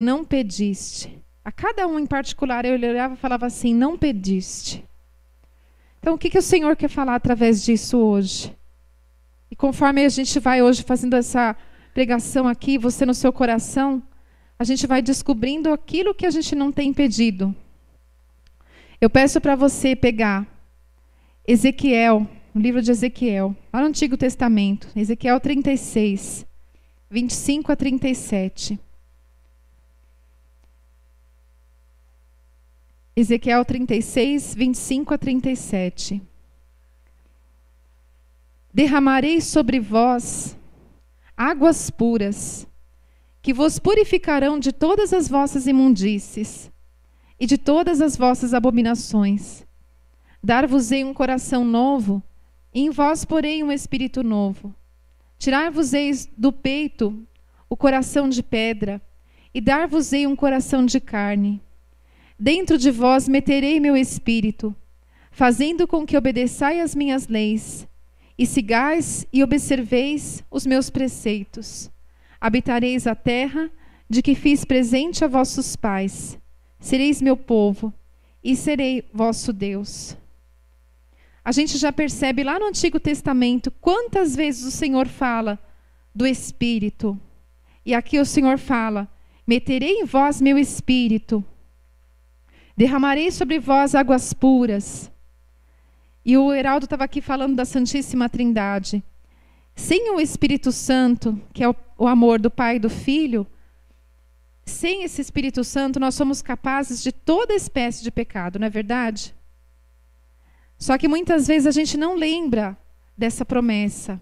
não pediste. A cada um em particular eu olhava e falava assim, não pediste. Então o que o Senhor quer falar através disso hoje? E conforme a gente vai hoje fazendo essa pregação aqui, você no seu coração, a gente vai descobrindo aquilo que a gente não tem pedido. Eu peço para você pegar Ezequiel, o livro de Ezequiel, lá no Antigo Testamento, Ezequiel 36, 25 a 37. Ezequiel 36, 25 a 37. Derramarei sobre vós águas puras, que vos purificarão de todas as vossas imundícies e de todas as vossas abominações. Dar-vos-ei um coração novo, e em vós porei um espírito novo. Tirar-vos-eis do peito o coração de pedra, e dar-vos-ei um coração de carne. Dentro de vós meterei meu espírito, fazendo com que obedeçai as minhas leis, e sigais e observeis os meus preceitos. Habitareis a terra de que fiz presente a vossos pais. Sereis meu povo, e serei vosso Deus. A gente já percebe lá no Antigo Testamento quantas vezes o Senhor fala do Espírito. E aqui o Senhor fala, meterei em vós meu Espírito. Derramarei sobre vós águas puras. E o Heraldo estava aqui falando da Santíssima Trindade. Sem o Espírito Santo, que é o amor do Pai e do Filho, sem esse Espírito Santo, nós somos capazes de toda espécie de pecado, não é verdade? Só que muitas vezes a gente não lembra dessa promessa.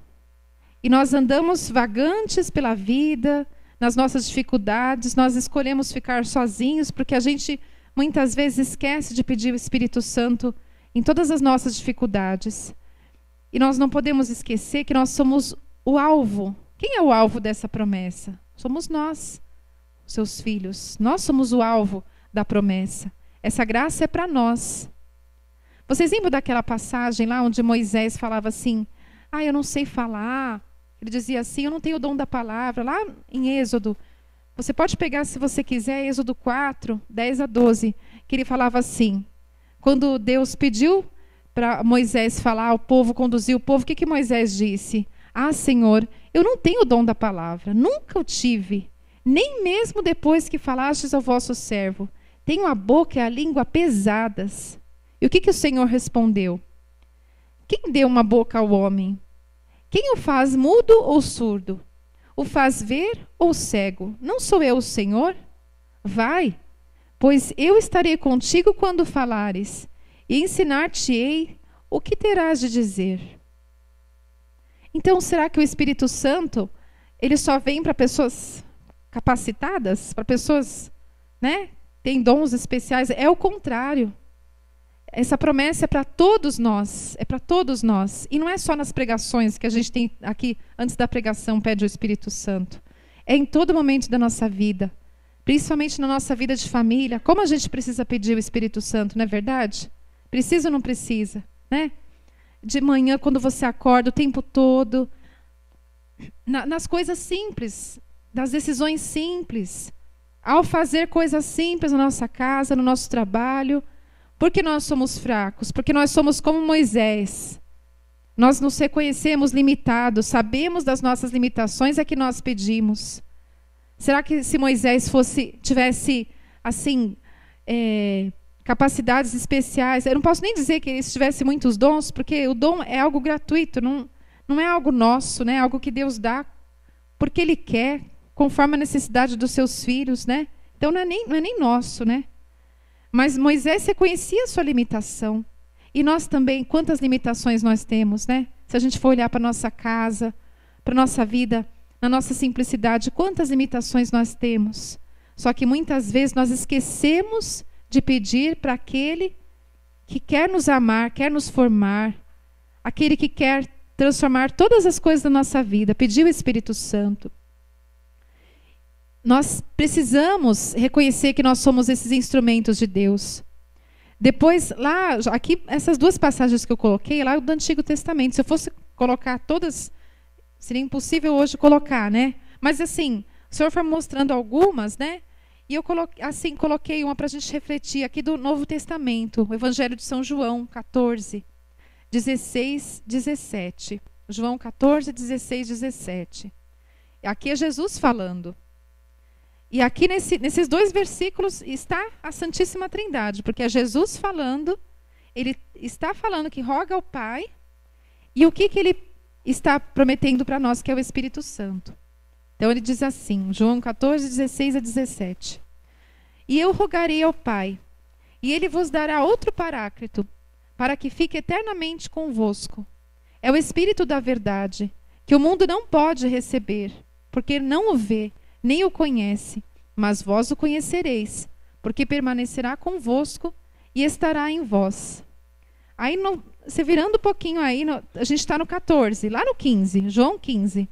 E nós andamos vagantes pela vida, nas nossas dificuldades, nós escolhemos ficar sozinhos, porque a gente muitas vezes esquece de pedir o Espírito Santo em todas as nossas dificuldades. E nós não podemos esquecer que nós somos o alvo. Quem é o alvo dessa promessa? Somos nós, seus filhos. Nós somos o alvo da promessa. Essa graça é para nós. Vocês lembram daquela passagem lá onde Moisés falava assim, eu não sei falar. Ele dizia assim, eu não tenho o dom da palavra. Lá em Êxodo, você pode pegar se você quiser, Êxodo 4, 10 a 12, que ele falava assim, quando Deus pediu para Moisés falar, o povo conduziu o povo, o que Moisés disse? Senhor, eu não tenho o dom da palavra, nunca o tive, nem mesmo depois que falastes ao vosso servo. Tenho a boca e a língua pesadas. E o que o Senhor respondeu? Quem deu uma boca ao homem? Quem o faz mudo ou surdo? O faz ver ou cego? Não sou eu o Senhor? Vai, pois eu estarei contigo quando falares, e ensinar-te-ei o que terás de dizer. Então, será que o Espírito Santo, ele só vem para pessoas capacitadas? Para pessoas, tem dons especiais? É o contrário. Essa promessa é para todos nós, E não é só nas pregações que a gente tem aqui, antes da pregação, pede o Espírito Santo. É em todo momento da nossa vida, principalmente na nossa vida de família. Como a gente precisa pedir o Espírito Santo, não é verdade? Precisa ou não precisa? De manhã, quando você acorda, o tempo todo. Nas coisas simples, das decisões simples. Ao fazer coisas simples na nossa casa, no nosso trabalho. Porque nós somos fracos, porque nós somos como Moisés. Nós nos reconhecemos limitados, sabemos das nossas limitações, é que nós pedimos. Será que se Moisés tivesse assim, capacidades especiais, eu não posso nem dizer que ele tivesse muitos dons, porque o dom é algo gratuito, não é algo nosso, é algo que Deus dá porque Ele quer, conforme a necessidade dos seus filhos, Então não é nem nosso, Mas Moisés reconhecia a sua limitação. E nós também, quantas limitações nós temos, Se a gente for olhar para a nossa casa, para a nossa vida, na nossa simplicidade, quantas limitações nós temos. Só que muitas vezes nós esquecemos de pedir para aquele que quer nos amar, quer nos formar, aquele que quer transformar todas as coisas da nossa vida, pedir o Espírito Santo. Nós precisamos reconhecer que nós somos esses instrumentos de Deus. Depois, aqui, essas duas passagens que eu coloquei, lá do Antigo Testamento, se eu fosse colocar todas, seria impossível hoje colocar, Mas assim, o Senhor foi mostrando algumas, E eu coloquei uma para a gente refletir aqui do Novo Testamento, o Evangelho de São João 14, 16, 17. João 14, 16, 17. Aqui é Jesus falando. E aqui nesses 2 versículos está a Santíssima Trindade, porque é Jesus falando, ele está falando que roga ao Pai, e o que ele está prometendo para nós, que é o Espírito Santo. Então ele diz assim, João 14, 16 a 17. E eu rogarei ao Pai, e ele vos dará outro Paráclito, para que fique eternamente convosco. É o Espírito da verdade, que o mundo não pode receber, porque não o vê, nem o conhece, mas vós o conhecereis, porque permanecerá convosco e estará em vós. Aí, você virando um pouquinho aí, a gente está no 14, lá no 15, João 15.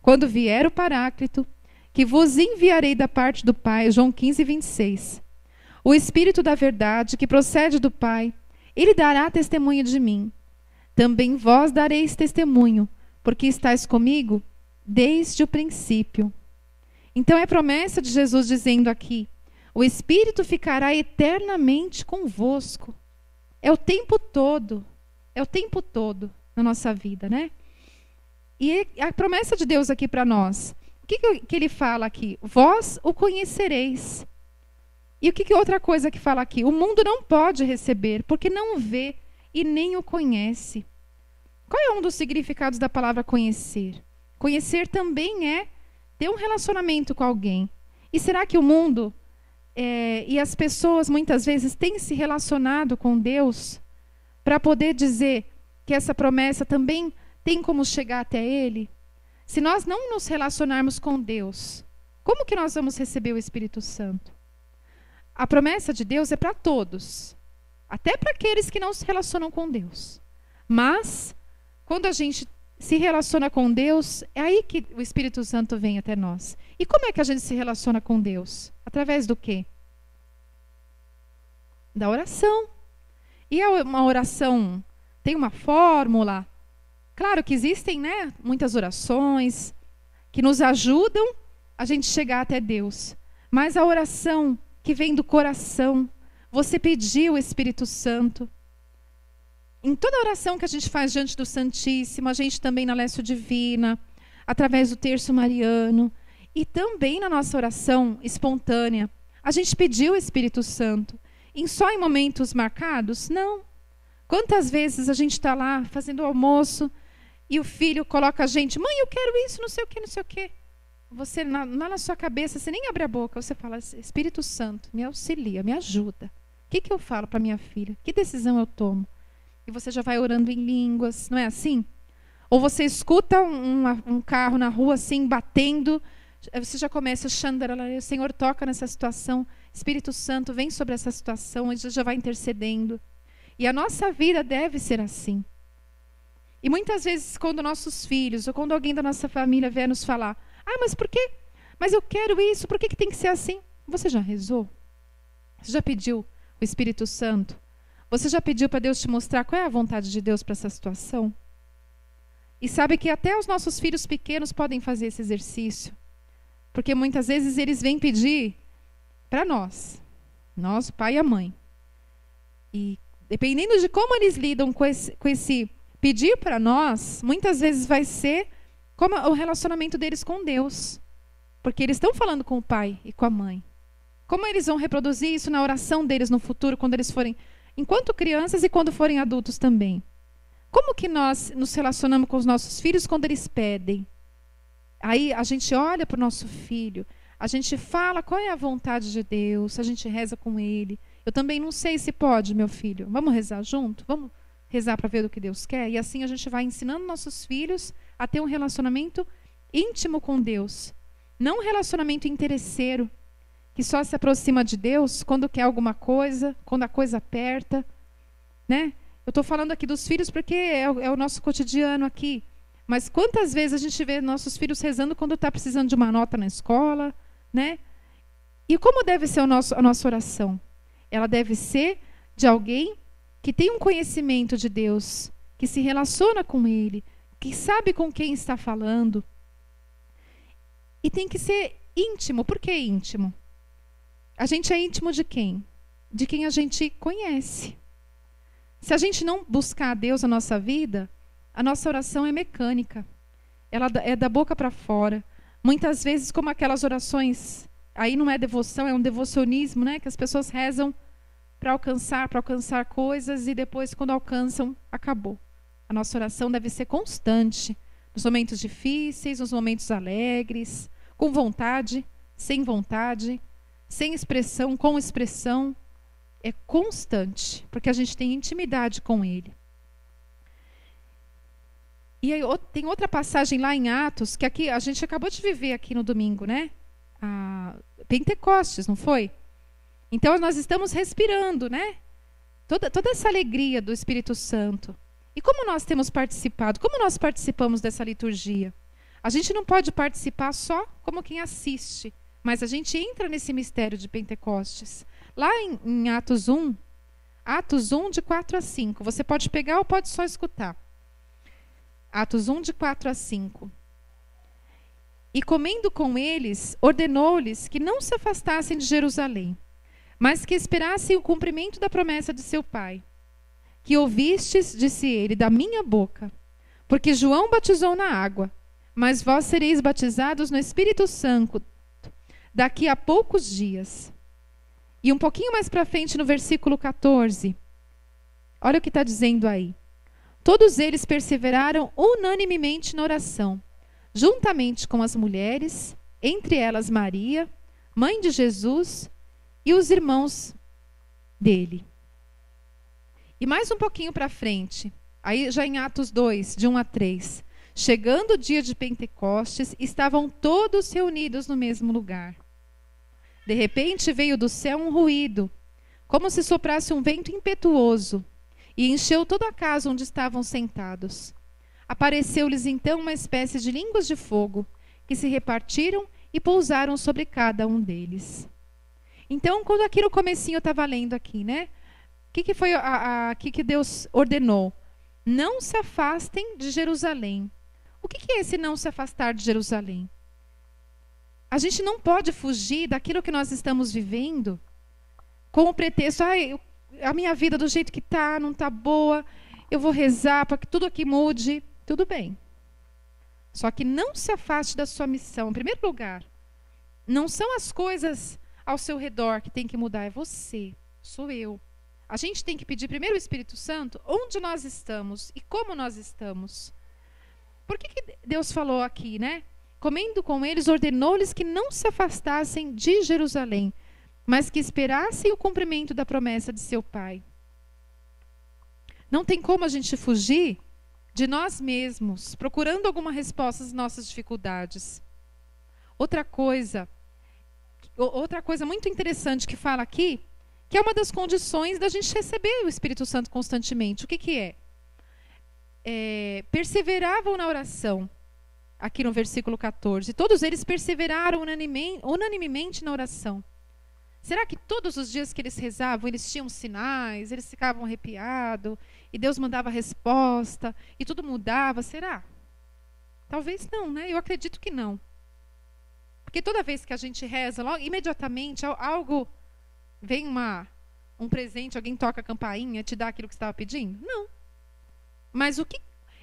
Quando vier o Paráclito, que vos enviarei da parte do Pai, João 15, 26. O Espírito da verdade, que procede do Pai, ele dará testemunho de mim. Também vós dareis testemunho, porque estáis comigo desde o princípio. Então é promessa de Jesus dizendo aqui, o Espírito ficará eternamente convosco. É o tempo todo na nossa vida, né? E a promessa de Deus aqui para nós, o que ele fala aqui? Vós o conhecereis. E o que outra coisa que fala aqui? O mundo não pode receber, porque não o vê e nem o conhece. Qual é um dos significados da palavra conhecer? Conhecer também é ter um relacionamento com alguém. E será que o mundo e as pessoas muitas vezes têm se relacionado com Deus para poder dizer que essa promessa também tem como chegar até Ele? Se nós não nos relacionarmos com Deus, como que nós vamos receber o Espírito Santo? A promessa de Deus é para todos, até para aqueles que não se relacionam com Deus. Mas, quando a gente se relaciona com Deus, é aí que o Espírito Santo vem até nós. E como é que a gente se relaciona com Deus? Através do quê? Da oração. E uma oração tem uma fórmula? Claro que existem, né, muitas orações que nos ajudam a gente chegar até Deus. Mas a oração que vem do coração, você pediu o Espírito Santo. Em toda oração que a gente faz diante do Santíssimo, a gente também na Lécio Divina, através do Terço Mariano, e também na nossa oração espontânea, a gente pediu o Espírito Santo. Só em momentos marcados? Não. Quantas vezes a gente está lá fazendo o almoço e o filho coloca a gente, mãe, eu quero isso, não sei o que, não sei o que. Você, lá na sua cabeça, você nem abre a boca, você fala, Espírito Santo, me auxilia, me ajuda. O que eu falo para minha filha? Que decisão eu tomo? E você já vai orando em línguas, não é assim? Ou você escuta um carro na rua assim, batendo, você já começa, o Senhor toca nessa situação, Espírito Santo vem sobre essa situação, e já vai intercedendo. E a nossa vida deve ser assim. E muitas vezes, quando nossos filhos, ou quando alguém da nossa família vier nos falar, mas por quê? Mas eu quero isso, por que tem que ser assim? Você já rezou? Você já pediu o Espírito Santo? Você já pediu para Deus te mostrar qual é a vontade de Deus para essa situação? E sabe que até os nossos filhos pequenos podem fazer esse exercício. Porque muitas vezes eles vêm pedir para nós, o pai e a mãe. E dependendo de como eles lidam com esse pedir para nós, muitas vezes vai ser como o relacionamento deles com Deus. Porque eles estão falando com o pai e com a mãe. Como eles vão reproduzir isso na oração deles no futuro, quando eles forem, enquanto crianças e quando forem adultos também? Como que nós nos relacionamos com os nossos filhos quando eles pedem? Aí a gente olha para o nosso filho, a gente fala qual é a vontade de Deus, a gente reza com ele. Eu também não sei se pode, meu filho. Vamos rezar junto? Vamos rezar para ver o que Deus quer? E assim a gente vai ensinando nossos filhos a ter um relacionamento íntimo com Deus. Não um relacionamento interesseiro, que só se aproxima de Deus quando quer alguma coisa, quando a coisa aperta, né? Eu estou falando aqui dos filhos porque é o nosso cotidiano aqui. Mas quantas vezes a gente vê nossos filhos rezando quando está precisando de uma nota na escola, né? E como deve ser a nossa oração? Ela deve ser de alguém que tem um conhecimento de Deus, que se relaciona com Ele, que sabe com quem está falando. E tem que ser íntimo. Por que íntimo? A gente é íntimo de quem? De quem a gente conhece. Se a gente não buscar a Deus na nossa vida, a nossa oração é mecânica. Ela é da boca para fora. Muitas vezes, como aquelas orações, aí não é devoção, é um devocionismo, né? Que as pessoas rezam para alcançar coisas e depois, quando alcançam, acabou. A nossa oração deve ser constante. Nos momentos difíceis, nos momentos alegres, com vontade, sem expressão, com expressão. É constante, porque a gente tem intimidade com Ele. E aí, tem outra passagem lá em Atos, que aqui a gente acabou de viver aqui no domingo, né? Pentecostes, não foi? Então nós estamos respirando, né? Toda essa alegria do Espírito Santo. E como nós temos participado? Como nós participamos dessa liturgia? A gente não pode participar só como quem assiste, mas a gente entra nesse mistério de Pentecostes. Lá em Atos 1, de 4 a 5. Você pode pegar ou pode só escutar. Atos 1, de 4 a 5. E comendo com eles, ordenou-lhes que não se afastassem de Jerusalém, mas que esperassem o cumprimento da promessa de seu pai. Que ouvistes, disse ele, da minha boca. Porque João batizou na água, mas vós sereis batizados no Espírito Santo daqui a poucos dias. E um pouquinho mais para frente, no versículo 14, olha o que está dizendo aí. Todos eles perseveraram unanimemente na oração, juntamente com as mulheres, entre elas Maria, mãe de Jesus, e os irmãos dele. E mais um pouquinho para frente, aí já em Atos 2, de 1 a 3. Chegando o dia de Pentecostes, estavam todos reunidos no mesmo lugar. De repente veio do céu um ruído, como se soprasse um vento impetuoso, e encheu toda a casa onde estavam sentados. Apareceu-lhes então uma espécie de línguas de fogo, que se repartiram e pousaram sobre cada um deles. Então, quando aqui no comecinho eu estava lendo aqui, né? O que foi que Deus ordenou? Não se afastem de Jerusalém. O que é esse não se afastar de Jerusalém? A gente não pode fugir daquilo que nós estamos vivendo com o pretexto, a minha vida do jeito que está, não está boa, eu vou rezar para que tudo aqui mude. Tudo bem. Só que não se afaste da sua missão. Em primeiro lugar, não são as coisas ao seu redor que tem que mudar, é você, sou eu. A gente tem que pedir primeiro o Espírito Santo onde nós estamos e como nós estamos. Por que Deus falou aqui, né? Comendo com eles, ordenou-lhes que não se afastassem de Jerusalém, mas que esperassem o cumprimento da promessa de seu pai. Não tem como a gente fugir de nós mesmos, procurando alguma resposta às nossas dificuldades. Outra coisa muito interessante que fala aqui, que é uma das condições da gente receber o Espírito Santo constantemente. O que é? Perseveravam na oração. Aqui no versículo 14. Todos eles perseveraram unanimemente na oração. Será que todos os dias que eles rezavam, eles tinham sinais, eles ficavam arrepiados, e Deus mandava resposta, e tudo mudava? Será? Talvez não, né? Eu acredito que não. Porque toda vez que a gente reza, logo, imediatamente, algo vem um presente, alguém toca a campainha, te dá aquilo que você estava pedindo? Não. Mas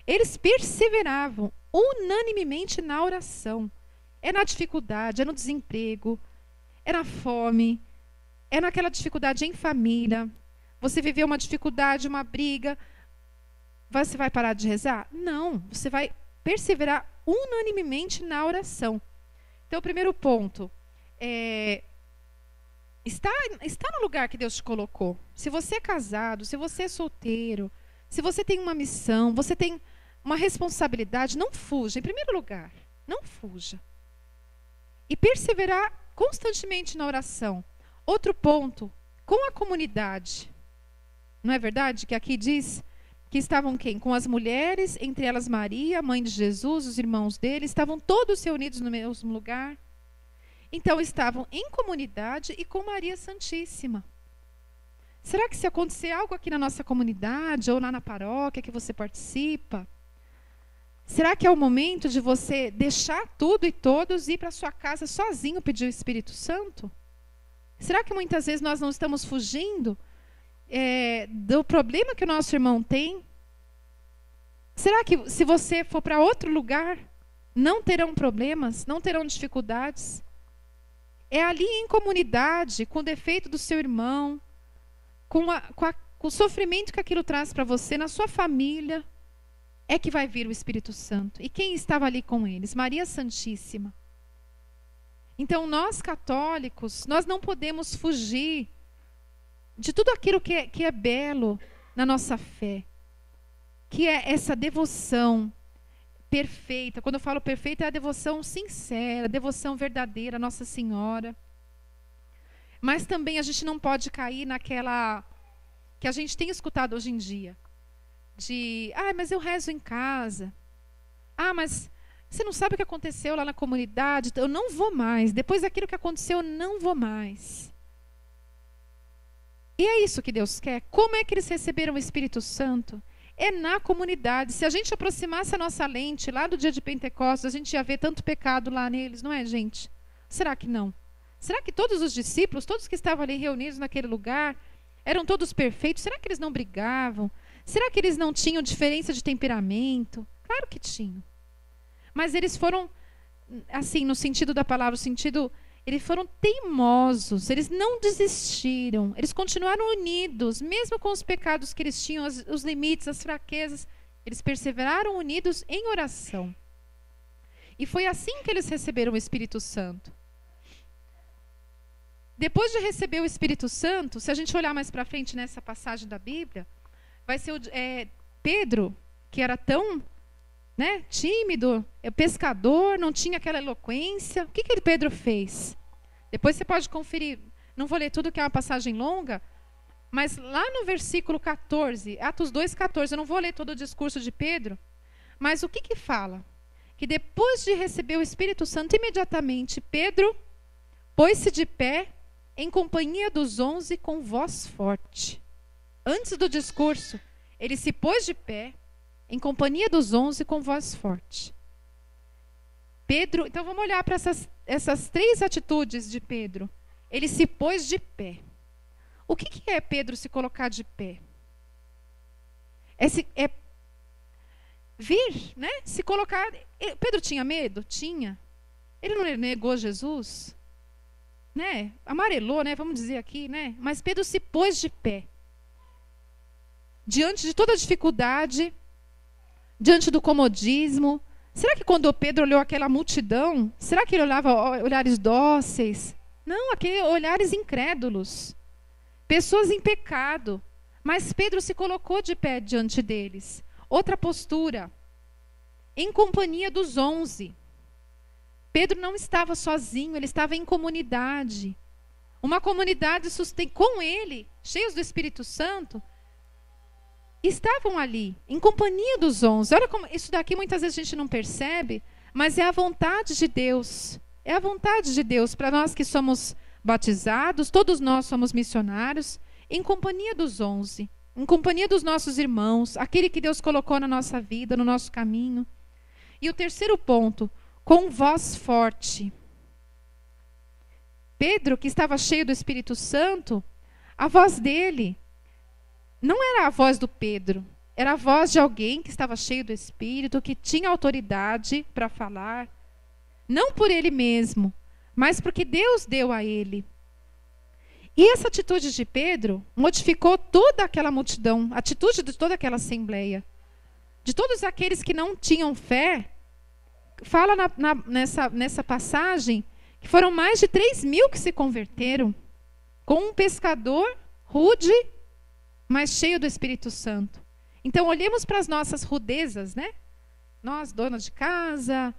eles perseveravam unanimemente na oração. É na dificuldade, é no desemprego, é na fome, é naquela dificuldade em família. Você viveu uma dificuldade, uma briga, você vai parar de rezar? Não, você vai perseverar unanimemente na oração. Então, o primeiro ponto está no lugar que Deus te colocou. Se você é casado, se você é solteiro, se você tem uma missão, você tem uma responsabilidade, não fuja. Em primeiro lugar, não fuja. E perseverar constantemente na oração. Outro ponto, com a comunidade. Não é verdade que aqui diz que estavam quem? Com as mulheres, entre elas Maria, mãe de Jesus, os irmãos dele, estavam todos reunidos no mesmo lugar. Então estavam em comunidade e com Maria Santíssima. Será que se acontecer algo aqui na nossa comunidade ou lá na paróquia que você participa, será que é o momento de você deixar tudo e todos e ir para sua casa sozinho pedir o Espírito Santo? Será que muitas vezes nós não estamos fugindo do problema que o nosso irmão tem? Será que se você for para outro lugar, não terão problemas, não terão dificuldades? É ali em comunidade, com o defeito do seu irmão, com o sofrimento que aquilo traz para você, na sua família, é que vai vir o Espírito Santo. E quem estava ali com eles? Maria Santíssima. Então, nós católicos, nós não podemos fugir de tudo aquilo que é belo na nossa fé, que é essa devoção perfeita. Quando eu falo perfeita, é a devoção sincera, a devoção verdadeira a Nossa Senhora. Mas também a gente não pode cair naquela que a gente tem escutado hoje em dia, de, mas eu rezo em casa. Mas você não sabe o que aconteceu lá na comunidade, eu não vou mais. Depois daquilo que aconteceu, eu não vou mais. E é isso que Deus quer. Como é que eles receberam o Espírito Santo? É na comunidade. Se a gente aproximasse a nossa lente lá do dia de Pentecostes, a gente ia ver tanto pecado lá neles, não é, gente? Será que não? Será que todos os discípulos, todos que estavam ali reunidos naquele lugar, eram todos perfeitos? Será que eles não brigavam? Será que eles não tinham diferença de temperamento? Claro que tinham. Mas eles foram, assim, no sentido da palavra, eles foram teimosos, eles não desistiram, eles continuaram unidos, mesmo com os pecados que eles tinham, os limites, as fraquezas, eles perseveraram unidos em oração. E foi assim que eles receberam o Espírito Santo. Depois de receber o Espírito Santo, se a gente olhar mais para frente nessa passagem da Bíblia, vai ser Pedro, que era tão tímido, pescador, não tinha aquela eloquência. O que Pedro fez? Depois você pode conferir. Não vou ler tudo, que é uma passagem longa, mas lá no versículo 14, Atos 2,14, eu não vou ler todo o discurso de Pedro, mas o que fala? Que depois de receber o Espírito Santo, imediatamente Pedro pôs-se de pé em companhia dos 11 com voz forte. Antes do discurso, ele se pôs de pé em companhia dos 11 com voz forte. Pedro, então vamos olhar para essas três atitudes de Pedro. Ele se pôs de pé. O que é Pedro se colocar de pé? É vir, né? Se colocar. Pedro tinha medo? Tinha. Ele não negou Jesus? Né? Amarelou, né? Vamos dizer aqui, né? Mas Pedro se pôs de pé. Diante de toda a dificuldade, diante do comodismo. Será que quando Pedro olhou aquela multidão, será que ele olhava olhares dóceis? Não, aqueles olhares incrédulos. Pessoas em pecado. Mas Pedro se colocou de pé diante deles. Outra postura. Em companhia dos 11. Pedro não estava sozinho, ele estava em comunidade. Uma comunidade com ele, cheios do Espírito Santo, estavam ali, em companhia dos 11. Olha como isso daqui muitas vezes a gente não percebe, mas é a vontade de Deus. É a vontade de Deus para nós que somos batizados, todos nós somos missionários, em companhia dos 11, em companhia dos nossos irmãos, aquele que Deus colocou na nossa vida, no nosso caminho. E o terceiro ponto, com voz forte. Pedro, que estava cheio do Espírito Santo, a voz dele não era a voz do Pedro, era a voz de alguém que estava cheio do Espírito, que tinha autoridade para falar, não por ele mesmo, mas porque Deus deu a ele. E essa atitude de Pedro modificou toda aquela multidão, a atitude de toda aquela assembleia. De todos aqueles que não tinham fé, fala nessa passagem que foram mais de 3.000 que se converteram, com um pescador rude, mas cheio do Espírito Santo. Então, olhemos para as nossas rudezas, né? Nós, donas de casa,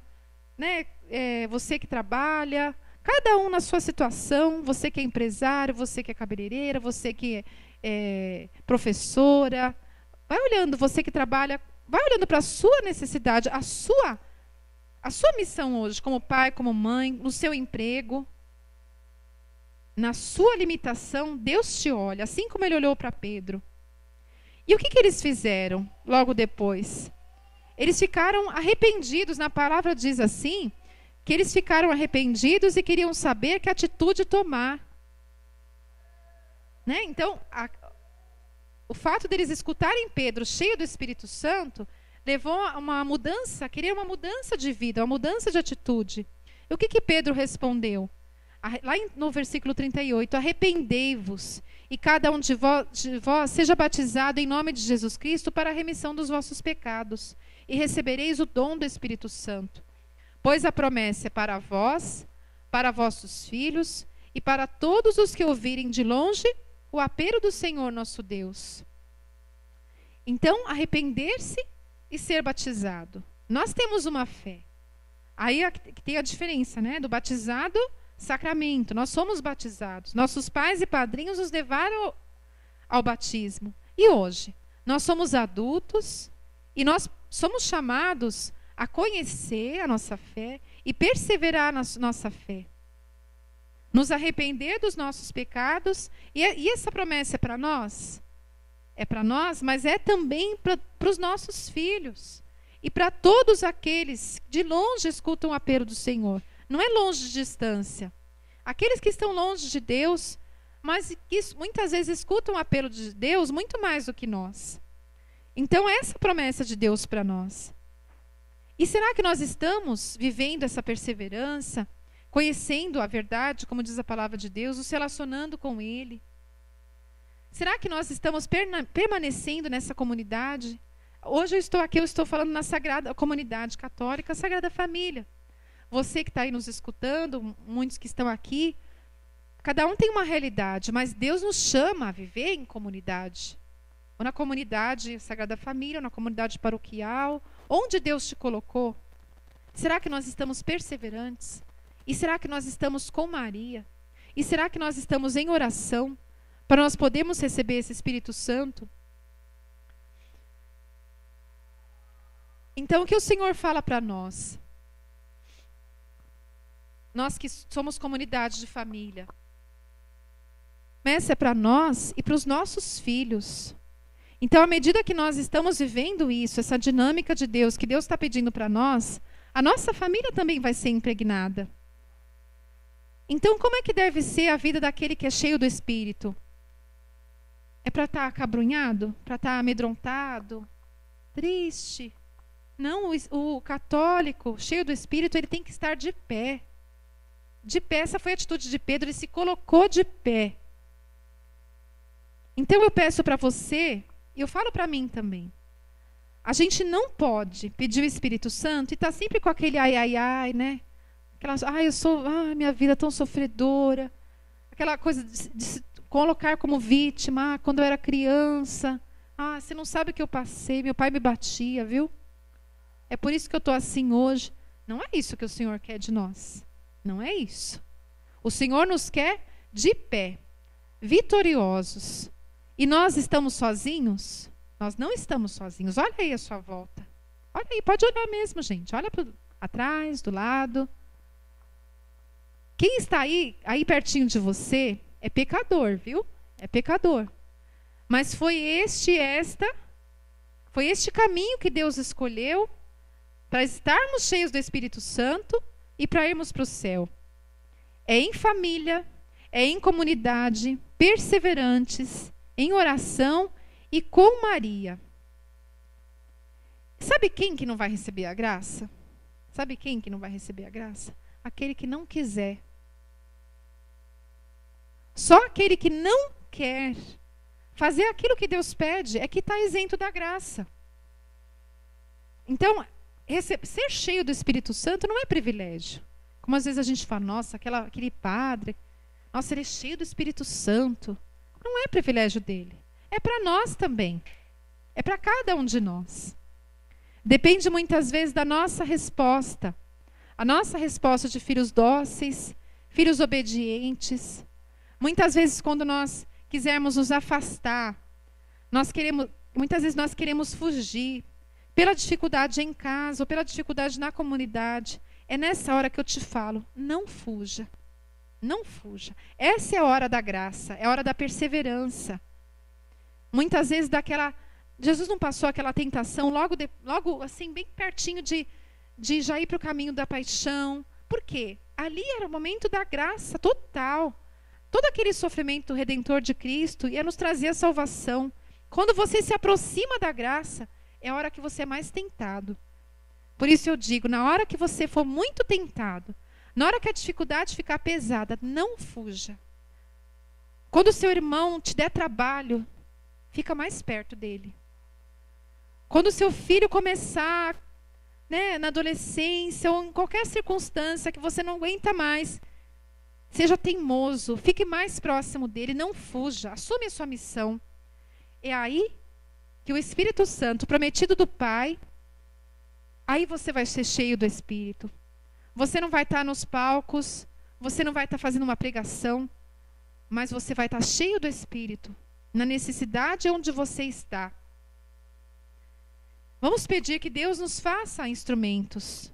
né? Você que trabalha, cada um na sua situação, você que é empresário, você que é cabeleireira, você que é professora, vai olhando, você que trabalha, vai olhando para a sua necessidade, a sua missão hoje, como pai, como mãe, no seu emprego, na sua limitação, Deus te olha, assim como ele olhou para Pedro. E o que eles fizeram logo depois? Eles ficaram arrependidos, na palavra diz assim, que eles ficaram arrependidos e queriam saber que atitude tomar. né? Então, o fato deles escutarem Pedro cheio do Espírito Santo levou a uma mudança, querer uma mudança de vida, uma mudança de atitude. E o que Pedro respondeu? Lá no versículo 38, arrependei-vos e cada um de vós seja batizado em nome de Jesus Cristo para a remissão dos vossos pecados e recebereis o dom do Espírito Santo. Pois a promessa é para vós, para vossos filhos e para todos os que ouvirem de longe o apelo do Senhor nosso Deus. Então, arrepender-se e ser batizado. Nós temos uma fé. Aí tem a diferença, né? Do batizado, sacramento. Nós somos batizados. Nossos pais e padrinhos nos levaram ao batismo. E hoje? Nós somos adultos e nós somos chamados a conhecer a nossa fé e perseverar na nossa fé. Nos arrepender dos nossos pecados. E essa promessa é para nós? É para nós, mas é também para os nossos filhos. E para todos aqueles que de longe escutam o apelo do Senhor. Não é longe de distância. Aqueles que estão longe de Deus, mas que muitas vezes escutam o apelo de Deus muito mais do que nós. Então, essa é a promessa de Deus para nós. E será que nós estamos vivendo essa perseverança, conhecendo a verdade, como diz a palavra de Deus, nos relacionando com Ele? Será que nós estamos permanecendo nessa comunidade? Hoje eu estou falando na Sagrada Comunidade Católica, Sagrada Família. Você que está aí nos escutando, muitos que estão aqui, cada um tem uma realidade, mas Deus nos chama a viver em comunidade. Ou na comunidade Sagrada Família, ou na comunidade paroquial, onde Deus te colocou. Será que nós estamos perseverantes? E será que nós estamos com Maria? E será que nós estamos em oração para nós podermos receber esse Espírito Santo? Então, o que o Senhor fala para nós? Nós que somos comunidade de família. Essa é para nós e para os nossos filhos. Então, à medida que nós estamos vivendo isso, essa dinâmica de Deus, que Deus está pedindo para nós, a nossa família também vai ser impregnada. Então, como é que deve ser a vida daquele que é cheio do Espírito? É para estar acabrunhado? Para estar amedrontado? Triste? Não, o católico, cheio do Espírito, ele tem que estar de pé. De pé, essa foi a atitude de Pedro, ele se colocou de pé. Então eu peço para você, e eu falo para mim também, a gente não pode pedir o Espírito Santo e estar sempre com aquele ai, ai, ai, né? Minha vida é tão sofredora. Aquela coisa de se colocar como vítima, quando eu era criança. Você não sabe o que eu passei, meu pai me batia, viu? É por isso que eu estou assim hoje. Não é isso que o Senhor quer de nós. Não é isso. O Senhor nos quer de pé, vitoriosos. E nós estamos sozinhos? Nós não estamos sozinhos. Olha aí a sua volta. Olha aí, pode olhar mesmo, gente. Olha para atrás, do lado. Quem está aí pertinho de você é pecador, viu? É pecador. Mas foi este caminho que Deus escolheu para estarmos cheios do Espírito Santo e para irmos para o céu. É em família, é em comunidade, perseverantes, em oração e com Maria. Sabe quem que não vai receber a graça? Sabe quem que não vai receber a graça? Aquele que não quiser. Só aquele que não quer fazer aquilo que Deus pede é que está isento da graça. Então, ser cheio do Espírito Santo não é privilégio. Como às vezes a gente fala, nossa, aquele padre, nossa, ele é cheio do Espírito Santo. Não é privilégio dele. É para nós também. É para cada um de nós. Depende muitas vezes da nossa resposta. A nossa resposta de filhos dóceis, filhos obedientes. Muitas vezes, quando nós quisermos nos afastar, muitas vezes nós queremos fugir pela dificuldade em casa ou pela dificuldade na comunidade. É nessa hora que eu te falo, não fuja. Não fuja. Essa é a hora da graça, é a hora da perseverança. Muitas vezes Jesus não passou aquela tentação logo assim, bem pertinho de já ir para o caminho da paixão. Por quê? Ali era o momento da graça total. todo aquele sofrimento redentor de Cristo ia nos trazer a salvação. Quando você se aproxima da graça, é a hora que você é mais tentado. Por isso eu digo, na hora que você for muito tentado, na hora que a dificuldade ficar pesada, não fuja. Quando o seu irmão te der trabalho, fica mais perto dele. Quando o seu filho começar, na adolescência ou em qualquer circunstância que você não aguenta mais, seja teimoso, fique mais próximo dele, não fuja, assume a sua missão. É aí que o Espírito Santo, prometido do Pai, aí você vai ser cheio do Espírito. Você não vai estar nos palcos, você não vai estar fazendo uma pregação, mas você vai estar cheio do Espírito, na necessidade onde você está. Vamos pedir que Deus nos faça instrumentos.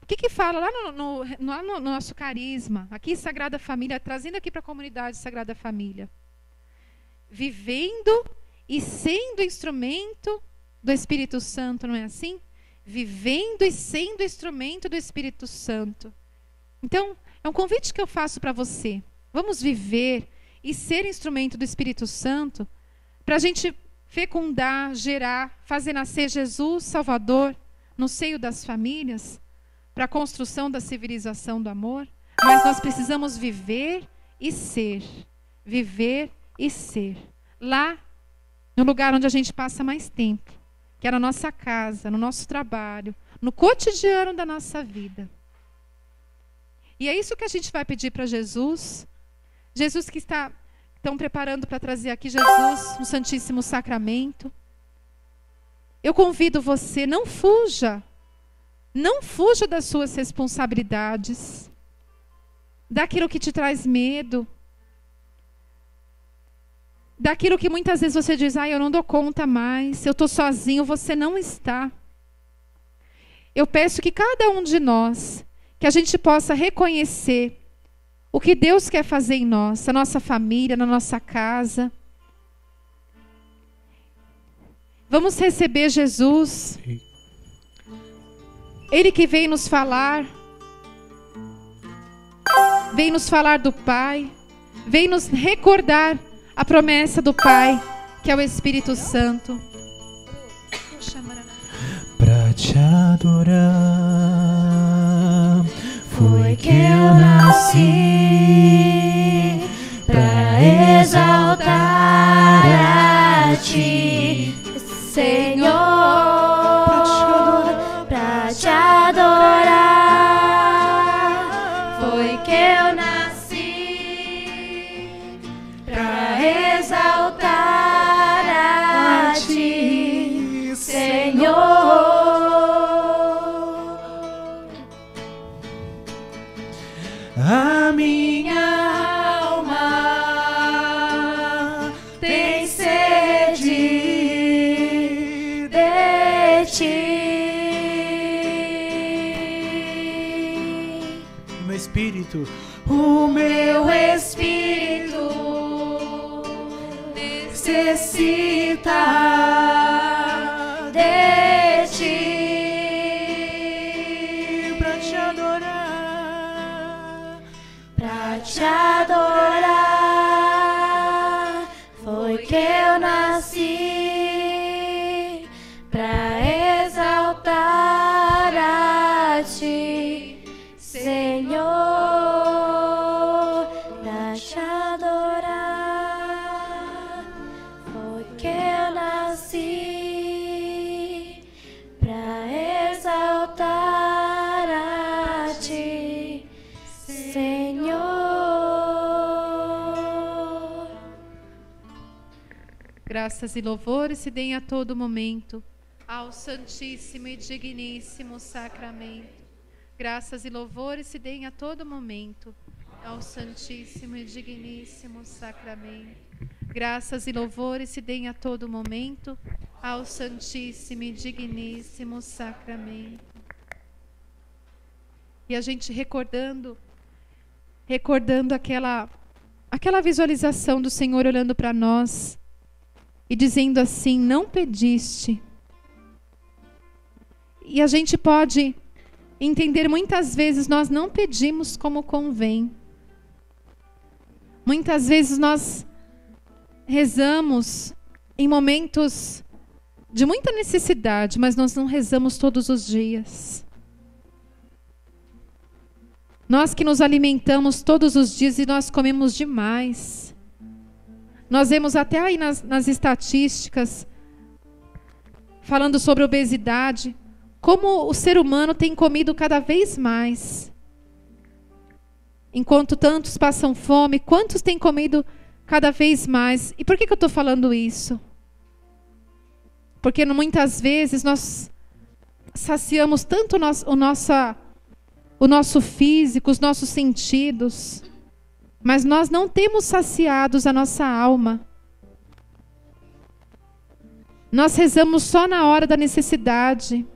O que fala lá no nosso carisma, aqui Sagrada Família, trazendo aqui para a comunidade Sagrada Família? Vivendo e sendo instrumento do Espírito Santo, não é assim? Vivendo e sendo instrumento do Espírito Santo. Então, é um convite que eu faço para você. Vamos viver e ser instrumento do Espírito Santo para a gente fecundar, gerar, fazer nascer Jesus, Salvador, no seio das famílias, para a construção da civilização do amor. Mas nós precisamos viver e ser. Viver e ser. Lá, no lugar onde a gente passa mais tempo, que é na nossa casa, no nosso trabalho, no cotidiano da nossa vida. E é isso que a gente vai pedir para Jesus. Jesus que estão preparando para trazer aqui Jesus no Santíssimo Sacramento. Eu convido você, não fuja das suas responsabilidades, daquilo que te traz medo, daquilo que muitas vezes você diz, eu não dou conta mais, eu estou sozinho. Você não está. Eu peço que cada um de nós, que a gente possa reconhecer o que Deus quer fazer em nós, na nossa família, na nossa casa. Vamos receber Jesus. Ele que veio nos falar do Pai, veio nos recordar a promessa do Pai, que é o Espírito Santo. Pra te adorar foi que eu nasci, pra exaltar a Ti, Senhor, pra te adorar foi que eu nasci, pra exaltar a Ti, Senhor. A minha alma tem sede de Ti. O meu espírito necessita de Ti. Pra te adorar foi que eu nasci, pra exaltar a Ti, Senhor, pra te adorar foi que eu nasci, pra exaltar a Ti, Senhor. Graças e louvores se deem a todo momento ao Santíssimo e Digníssimo Sacramento. Graças e louvores se deem a todo momento ao Santíssimo e Digníssimo Sacramento. Graças e louvores se deem a todo momento ao Santíssimo e Digníssimo Sacramento. E a gente recordando aquela visualização do Senhor olhando para nós e dizendo assim: não pediste. E a gente pode entender muitas vezes nós não pedimos como convém. Muitas vezes nós rezamos em momentos de muita necessidade, mas nós não rezamos todos os dias. Nós que nos alimentamos todos os dias e nós comemos demais. Nós vemos até aí nas estatísticas, falando sobre obesidade, como o ser humano tem comido cada vez mais. Enquanto tantos passam fome, quantos têm comido cada vez mais? E por que eu estou falando isso? Porque muitas vezes nós saciamos tanto o nosso físico, os nossos sentidos, mas nós não temos saciados a nossa alma. Nós rezamos só na hora da necessidade.